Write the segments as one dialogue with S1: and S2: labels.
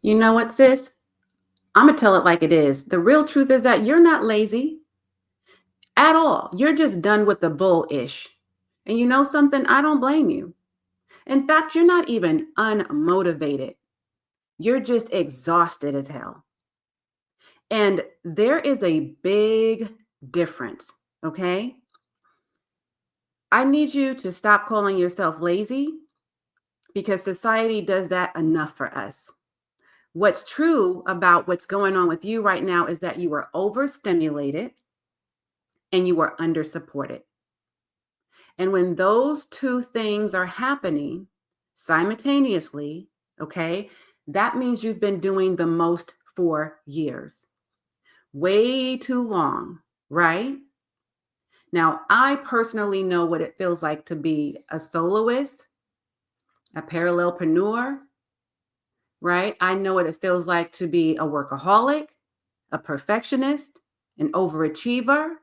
S1: You know what, sis? I'm going to tell it like it is. The real truth is that you're not lazy at all. You're just done with the bullish. And you know something? I don't blame you. In fact, you're not even unmotivated. You're just exhausted as hell. And there is a big difference, okay? I need you to stop calling yourself lazy because society does that enough for us. What's true about what's going on with you right now is that you are overstimulated and you are under supported. And when those two things are happening simultaneously, okay, that means you've been doing the most for years, way too long, right? Now, I personally know what it feels like to be a soloist, a parallelpreneur, right? I know what it feels like to be a workaholic, a perfectionist, an overachiever,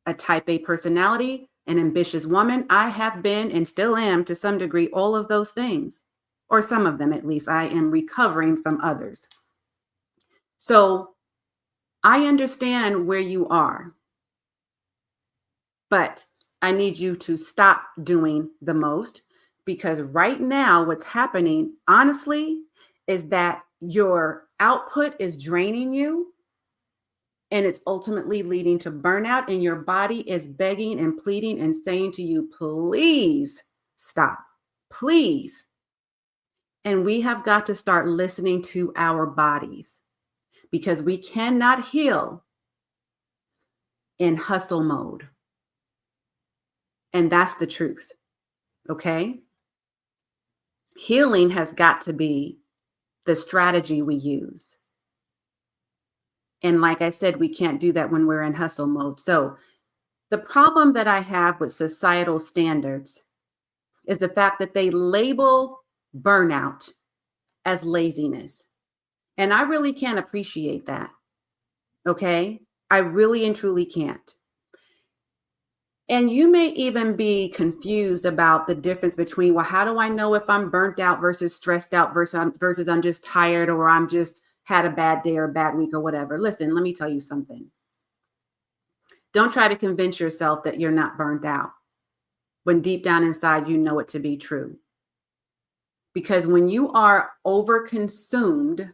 S1: a type A personality, an ambitious woman. I have been and still am to some degree all of those things, or some of them at least. I am recovering from others. So I understand where you are, but I need you to stop doing the most because right now, what's happening, honestly, is that your output is draining you and it's ultimately leading to burnout, and your body is begging and pleading and saying to you, please stop, please. And we have got to start listening to our bodies because we cannot heal in hustle mode. And that's the truth. Okay. Healing has got to be the strategy we use. And like I said, we can't do that when we're in hustle mode. So the problem that I have with societal standards is the fact that they label burnout as laziness. And I really can't appreciate that. Okay. I really and truly can't. And you may even be confused about the difference between, well, how do I know if I'm burnt out versus stressed out versus I'm just tired or I'm just had a bad day or a bad week or whatever. Listen, let me tell you something. Don't try to convince yourself that you're not burnt out when deep down inside you know it to be true. Because when you are overconsumed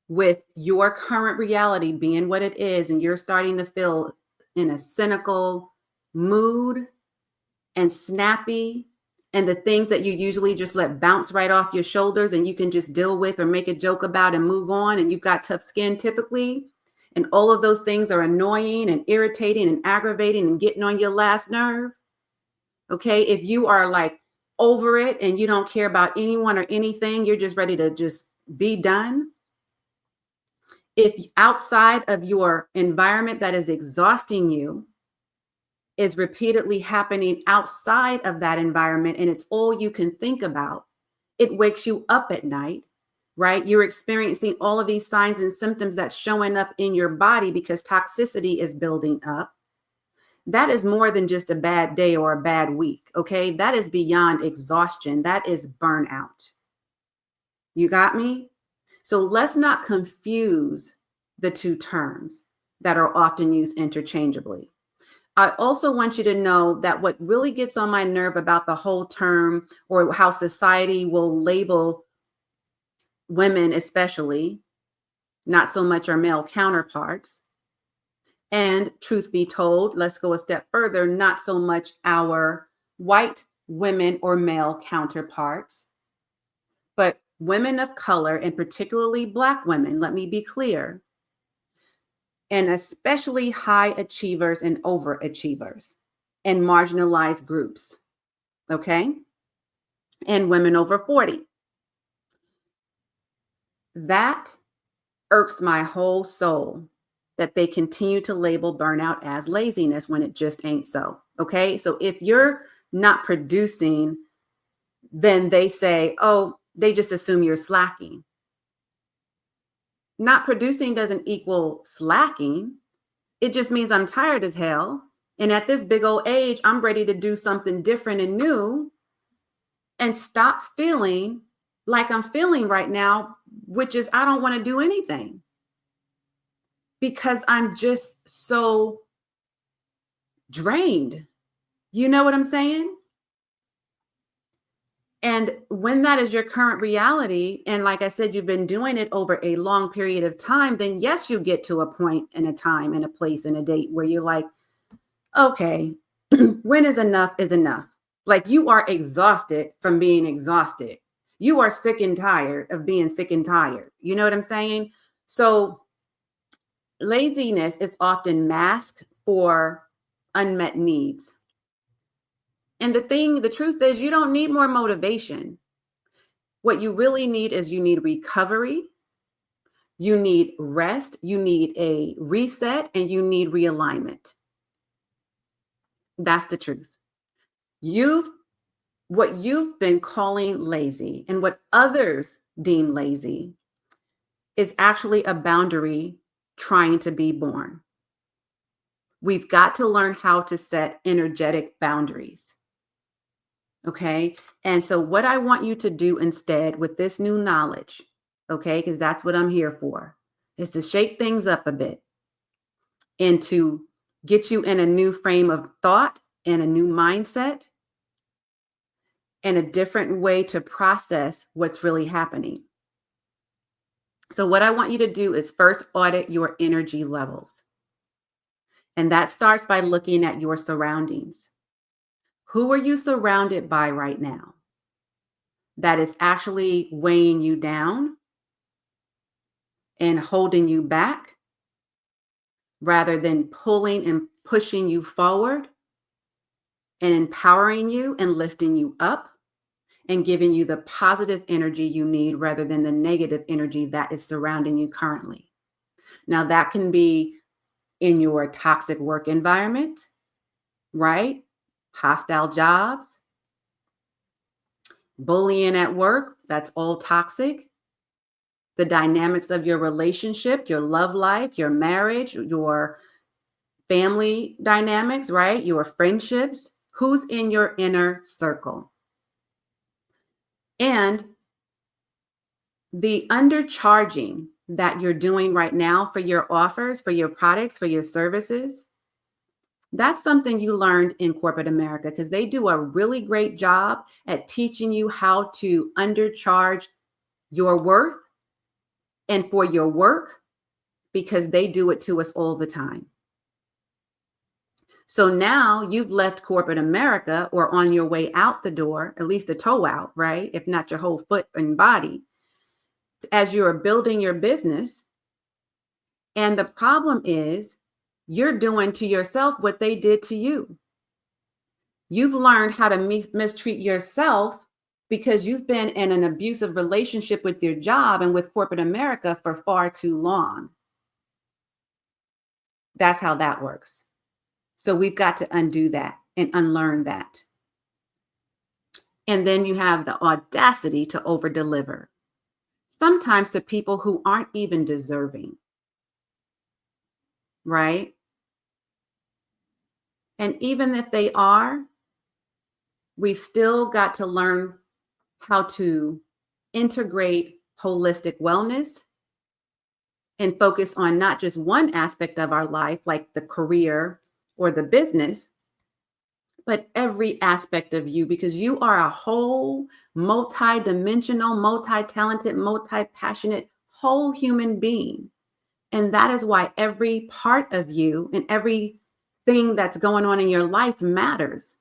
S1: with your current reality being what it is, and you're starting to feel in a cynical mood and snappy, and the things that you usually just let bounce right off your shoulders and you can just deal with or make a joke about and move on, and you've got tough skin typically, and all of those things are annoying and irritating and aggravating and getting on your last nerve. Okay, if you are like over it and you don't care about anyone or anything, you're just ready to just be done. If outside of your environment that is exhausting you is repeatedly happening outside of that environment and it's all you can think about, it wakes you up at night, right? You're experiencing all of these signs and symptoms that's showing up in your body because toxicity is building up. That is more than just a bad day or a bad week, okay? That is beyond exhaustion. That is burnout. You got me? So let's not confuse the two terms that are often used interchangeably. I also want you to know that what really gets on my nerve about the whole term or how society will label women, especially, not so much our male counterparts. And truth be told, let's go a step further, not so much our white women or male counterparts, but women of color, and particularly Black women, let me be clear, and especially high achievers and overachievers and marginalized groups, okay? And women over 40. That irks my whole soul that they continue to label burnout as laziness when it just ain't so, okay? So if you're not producing, then they say, oh, they just assume you're slacking. Not producing doesn't equal slacking. It just means I'm tired as hell. And at this big old age, I'm ready to do something different and new and stop feeling like I'm feeling right now, which is I don't want to do anything because I'm just so drained. You know what I'm saying? And when that is your current reality, and like I said, you've been doing it over a long period of time, then yes, you get to a point and a time and a place and a date where you're like, okay, when is enough is enough. Like you are exhausted from being exhausted. You are sick and tired of being sick and tired. You know what I'm saying? So laziness is often masked for unmet needs. And the truth is, you don't need more motivation. What you really need is you need recovery, you need rest, you need a reset, and you need realignment. That's the truth. You've What you've been calling lazy and what others deem lazy is actually a boundary trying to be born. We've got to learn how to set energetic boundaries. Okay. And so, what I want you to do instead with this new knowledge, okay, because that's what I'm here for, is to shake things up a bit and to get you in a new frame of thought and a new mindset and a different way to process what's really happening. So, what I want you to do is first audit your energy levels. And that starts by looking at your surroundings. Who are you surrounded by right now that is actually weighing you down and holding you back rather than pulling and pushing you forward and empowering you and lifting you up and giving you the positive energy you need rather than the negative energy that is surrounding you currently? Now, that can be in your toxic work environment, right? Hostile jobs, bullying at work, that's all toxic. The dynamics of your relationship, your love life, your marriage, your family dynamics, right? Your friendships, who's in your inner circle. And the undercharging that you're doing right now for your offers, for your products, for your services, that's something you learned in corporate America because they do a really great job at teaching you how to undercharge your worth and for your work because they do it to us all the time. So now you've left corporate America or on your way out the door, at least a toe out, right? If not your whole foot and body, as you're building your business. And the problem is you're doing to yourself what they did to you. You've learned how to mistreat yourself because you've been in an abusive relationship with your job and with corporate America for far too long. That's how that works. So we've got to undo that and unlearn that. And then you have the audacity to over deliver, sometimes to people who aren't even deserving, right? And even if they are, we've still got to learn how to integrate holistic wellness and focus on not just one aspect of our life, like the career or the business, but every aspect of you, because you are a whole, multi-dimensional, multi-talented, multi-passionate, whole human being. And that is why every part of you and everything that's going on in your life matters.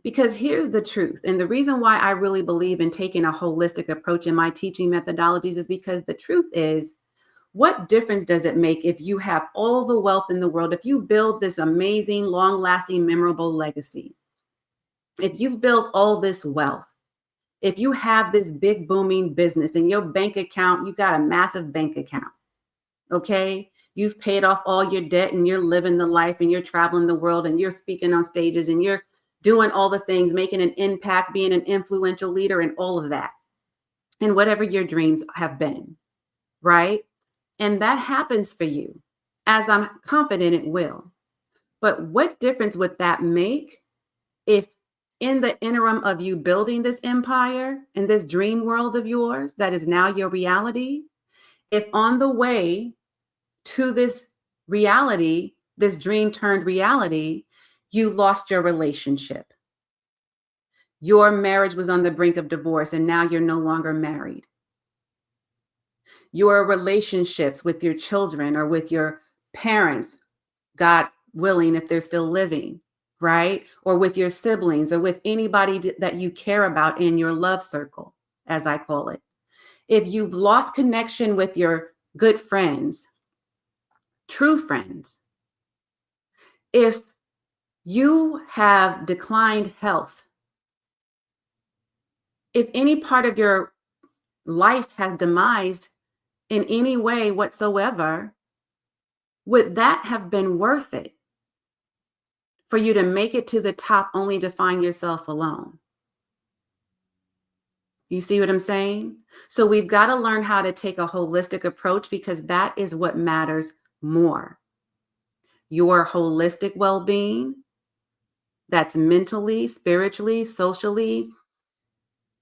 S1: Because here's the truth. And the reason why I really believe in taking a holistic approach in my teaching methodologies is because the truth is, what difference does it make if you have all the wealth in the world, if you build this amazing, long-lasting, memorable legacy, if you've built all this wealth, if you have this big booming business in your bank account, you got a massive bank account, okay? You've paid off all your debt and you're living the life and you're traveling the world and you're speaking on stages and you're doing all the things, making an impact, being an influential leader and all of that, and whatever your dreams have been, right? And that happens for you, as I'm confident it will. But what difference would that make if in the interim of you building this empire in this dream world of yours that is now your reality, if on the way to this reality, this dream turned reality, you lost your relationship. Your marriage was on the brink of divorce and now you're no longer married. Your relationships with your children or with your parents, God willing, if they're still living, right? Or with your siblings or with anybody that you care about in your love circle, as I call it. If you've lost connection with your good friends, true friends, if you have declined health, if any part of your life has demised in any way whatsoever, would that have been worth it for you to make it to the top only to find yourself alone? You see what I'm saying? So we've got to learn how to take a holistic approach because that is what matters more. Your holistic well-being, that's mentally, spiritually, socially,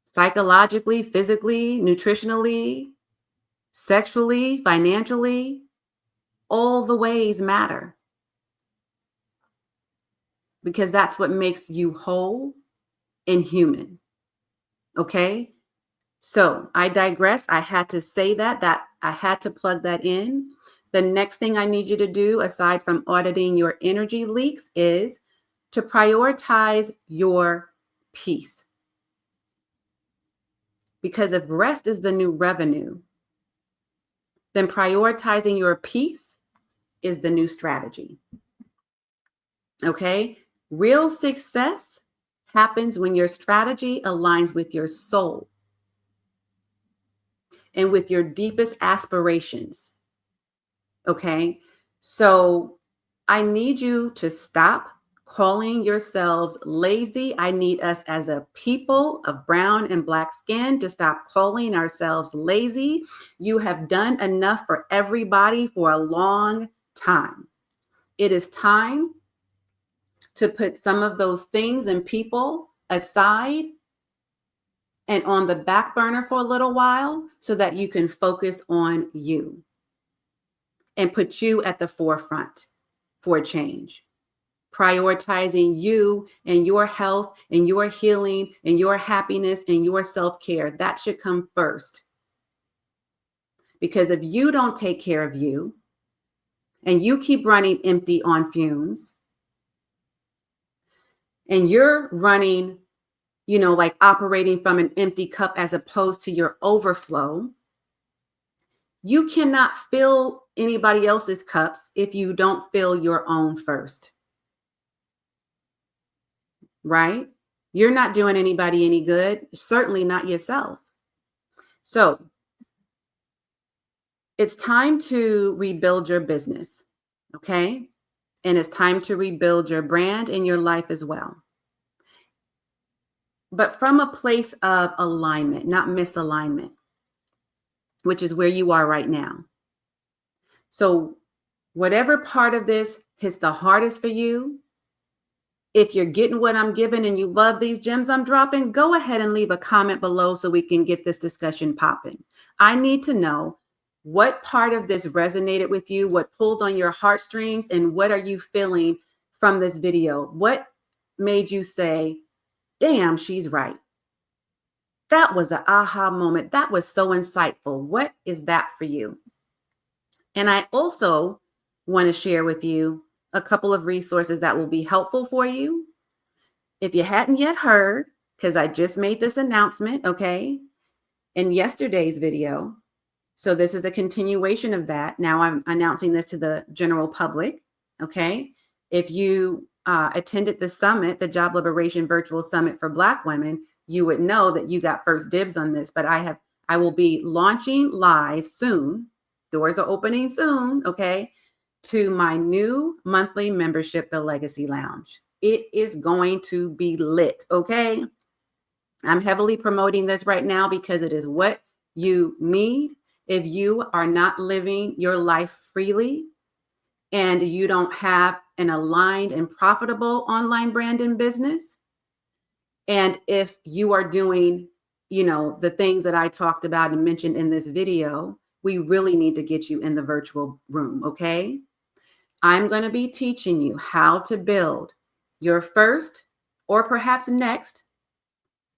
S1: psychologically, physically, nutritionally, sexually, financially, all the ways matter because that's what makes you whole and human. Okay? So I digress. I had to say that I had to plug that in. The next thing I need you to do, aside from auditing your energy leaks, is to prioritize your peace. Because if rest is the new revenue, then prioritizing your peace is the new strategy. Okay? Real success happens when your strategy aligns with your soul and with your deepest aspirations. Okay? So I need you to stop calling yourselves lazy. I need us as a people of brown and black skin to stop calling ourselves lazy. You have done enough for everybody for a long time. It is time to put some of those things and people aside and on the back burner for a little while so that you can focus on you and put you at the forefront for change. Prioritizing you and your health and your healing and your happiness and your self-care. That should come first. Because if you don't take care of you and you keep running empty on fumes and you're running, like operating from an empty cup as opposed to your overflow, you cannot fill anybody else's cups if you don't fill your own first. Right? You're not doing anybody any good, certainly not yourself. So it's time to rebuild your business, okay? And it's time to rebuild your brand and your life as well. But from a place of alignment, not misalignment, which is where you are right now. So whatever part of this hits the hardest for you, if you're getting what I'm giving and you love these gems I'm dropping, go ahead and leave a comment below so we can get this discussion popping. I need to know what part of this resonated with you, what pulled on your heartstrings, and what are you feeling from this video? What made you say, damn, she's right? That was an aha moment. That was so insightful. What is that for you? And I also want to share with you a couple of resources that will be helpful for you. If you hadn't yet heard, because I just made this announcement, okay, in yesterday's video. So this is a continuation of that. Now I'm announcing this to the general public, okay? If you attended the summit, the Job Liberation Virtual Summit for Black women, you would know that you got first dibs on this, but I will be launching live soon. Doors are opening soon, okay, to my new monthly membership, the Legacy Lounge. It is going to be lit, okay? I'm heavily promoting this right now because it is what you need if you are not living your life freely and you don't have an aligned and profitable online brand and business. And if you are doing, the things that I talked about and mentioned in this video, we really need to get you in the virtual room, okay? I'm going to be teaching you how to build your first or perhaps next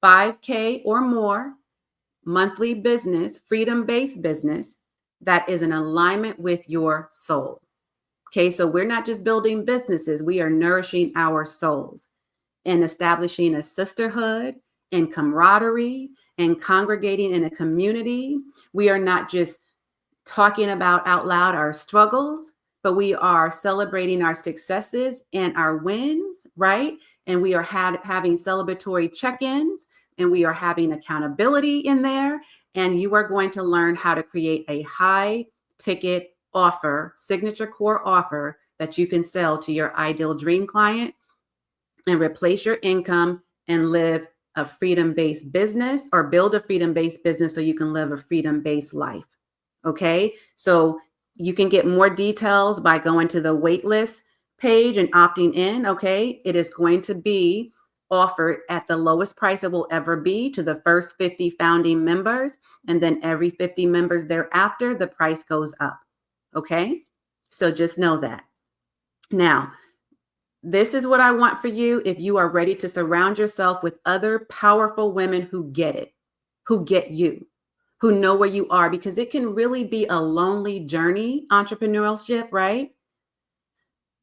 S1: 5K or more monthly business, freedom-based business that is in alignment with your soul. Okay, so we're not just building businesses, we are nourishing our souls and establishing a sisterhood and camaraderie and congregating in a community. We are not just talking about out loud our struggles, but we are celebrating our successes and our wins, right? And we are having celebratory check-ins, and we are having accountability in there. And you are going to learn how to create a high ticket offer, signature core offer that you can sell to your ideal dream client and replace your income and live a freedom-based business, or build a freedom-based business so you can live a freedom-based life. Okay, so you can get more details by going to the waitlist page and opting in. Okay, it is going to be offered at the lowest price it will ever be to the first 50 founding members. And then every 50 members thereafter, the price goes up. Okay, so just know that. Now, this is what I want for you if you are ready to surround yourself with other powerful women who get it, who get you, who know where you are, because it can really be a lonely journey, entrepreneurship, right?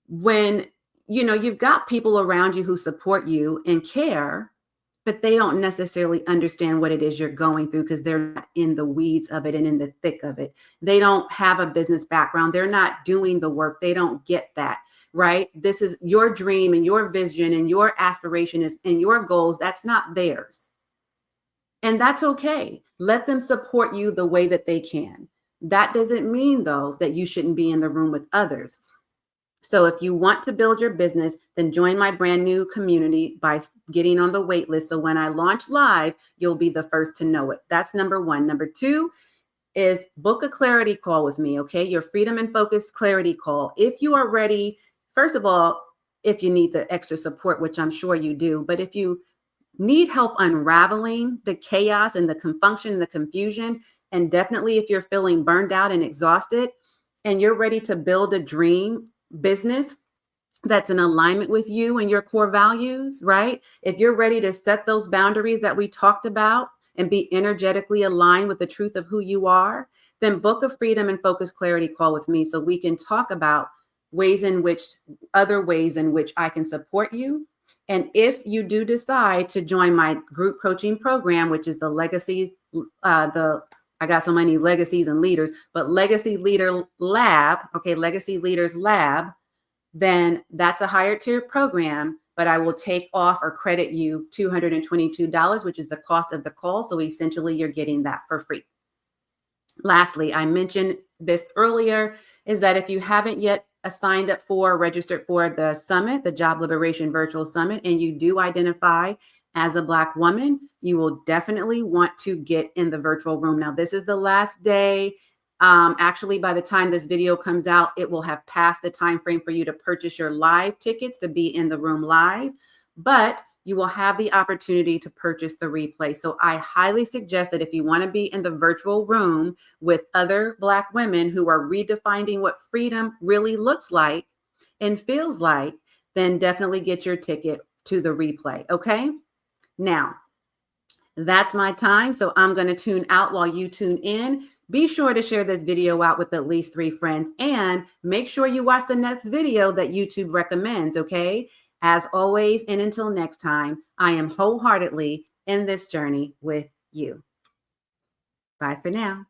S1: When, you've got people around you who support you and care, but they don't necessarily understand what it is you're going through because they're not in the weeds of it and in the thick of it. They don't have a business background. They're not doing the work. They don't get that, right? This is your dream and your vision and your aspiration is and your goals. That's not theirs. And that's okay. Let them support you the way that they can. That doesn't mean, though, that you shouldn't be in the room with others. So if you want to build your business, then join my brand new community by getting on the wait list. So when I launch live, you'll be the first to know it. That's number one. Number two is book a clarity call with me, okay? Your freedom and focus clarity call. If you are ready, first of all, if you need the extra support, which I'm sure you do, but if you need help unraveling the chaos and the confusion and the confusion, and definitely if you're feeling burned out and exhausted and you're ready to build a dream business that's in alignment with you and your core values, right? If you're ready to set those boundaries that we talked about and be energetically aligned with the truth of who you are, then book a freedom and focus clarity call with me so we can talk about other ways in which I can support you. And if you do decide to join my group coaching program, which is the legacy, I got so many legacies and leaders, but Legacy Leader Lab, okay, Legacy Leaders Lab, then that's a higher tier program, but I will take off or credit you $222, which is the cost of the call. So essentially you're getting that for free. Lastly, I mentioned this earlier, is that if you haven't yet signed up for, registered for the summit, the Job Liberation Virtual Summit, and you do identify as a Black woman, you will definitely want to get in the virtual room. Now, this is the last day. Actually, by the time this video comes out, it will have passed the time frame for you to purchase your live tickets to be in the room live, but you will have the opportunity to purchase the replay. So I highly suggest that if you want to be in the virtual room with other Black women who are redefining what freedom really looks like and feels like, then definitely get your ticket to the replay, okay? Now, that's my time, so I'm going to tune out while you tune in. Be sure to share this video out with at least 3 friends, and make sure you watch the next video that YouTube recommends, okay? As always, and until next time, I am wholeheartedly in this journey with you. Bye for now.